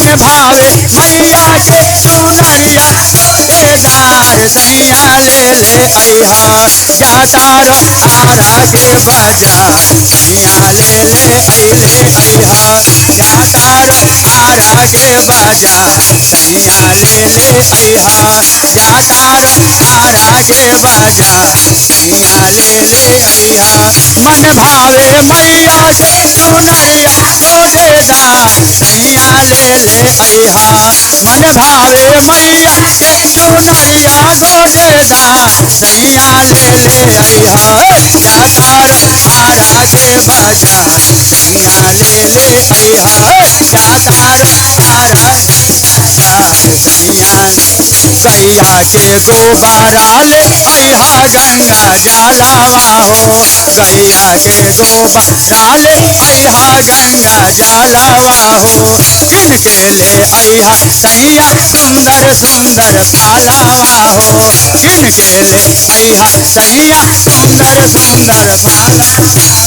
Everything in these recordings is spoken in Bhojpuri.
मन भावे मैया के चुनरिया गोटेदार सैया ले ले अइहा जाता रो आरा के बाजार सैया ले ले अइले अइहा जाता रो आरा के बाजार सैया ले ले अइहा जाता रो आरा के बाजार सैया ले ले अइहा मन भावे मैया के चुनरिया गोटेदार सैया ले ले अइहा मन भावे मैया के चुनरिया गोटेदार सैया ले ले अइहा जाता रो आरा के बाजार सैया ले ले अइहा जाता रो आरा के बाजार सैया गैया के गोबारा ले अइहा गंगा जलावा हो गैया के गोबारा ले अइहा गंगा जलावा हो किनके ले अइहा सैया सुंदर सुंदर फालावा हो किनके ले अइहा सैया सुंदर सुंदर फाला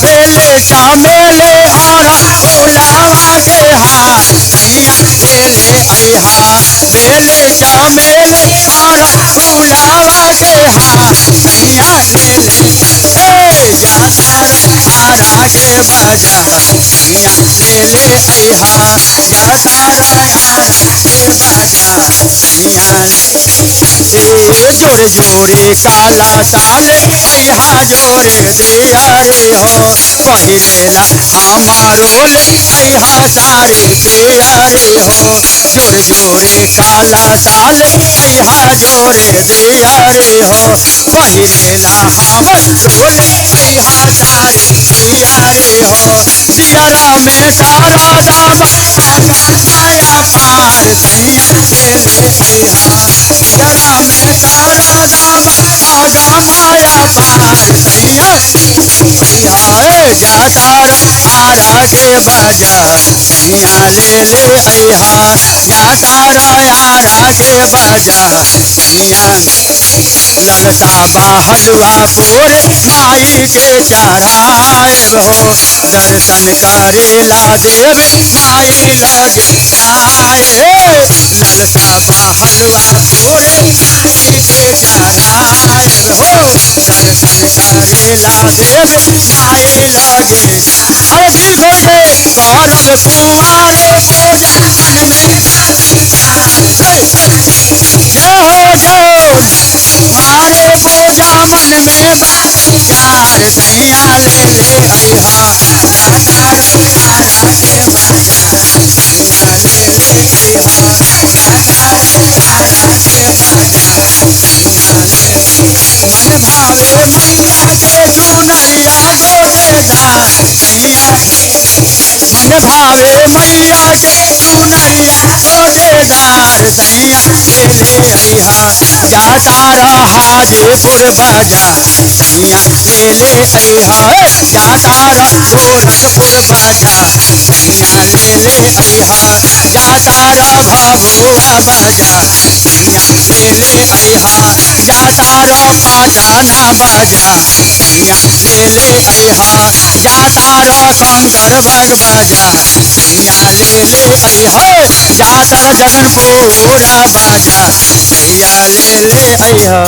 बेले चामेले हारा फुलावा के हार सैया ले ले अइहा बेले चामेले हारा फुलावा के हार सैया ले ले जाता रो आरा के बाजार सैया ले ले अइहा जाता रो आरा के बाजार सैया जोड़े जोड़े काला साले अइहा जोड़े दिया रे हो पहिरेला हमारो ले अइहा सारे दिया रे हो जोड़े जोड़े काला साले अइहा जोड़े दिया रे हो पहिरेला हमारो ले अइहा सारे दिया रे हो दियारा में डाला दामा आगा माया पार सैया ले ले अइहा दियारा में डाला दामा आगा माया पार सैया अइहा जाता रो आरा के बाजार सैया ले ले अइहा जाता रो आरा के बाजार सैया ललता बा हलवा पूरे माई के चढ़ाएब हो दर्शन करेला देवी माई लगे जाए ललता बा हलवा पूरे माई के चढ़ाएब हो दर्शन करेला देवी माई लगे अरे दिल खोल के करब कुंवारे पूजा मन में जय हो मारे पूजा मन में बाजार सैया ले ले अइहा जाता रो आरा के बाजार सैया ले ले अइहा जाता रो आरा के बाजार सैया ले मन भावे मैया के चुनरिया गोटेदार सैया मन भावे मैया के चुनरिया गोटेदार सैया ले ले अइहा जाता रो हाजीपुर बाजार सैया ले ले अइहा जाता रो गोरखपुर बाजार सैया ले ले अइहा जाता रो भभुआ बाजार सैया ले ले अइहा जाता रो पटना बाजार सैया ले ले अइहा जाता रो कंकड़बाग बाजार सैया ले ले अइहा जाता रो जगनपुरा बाजार सैया ले ले अइहा।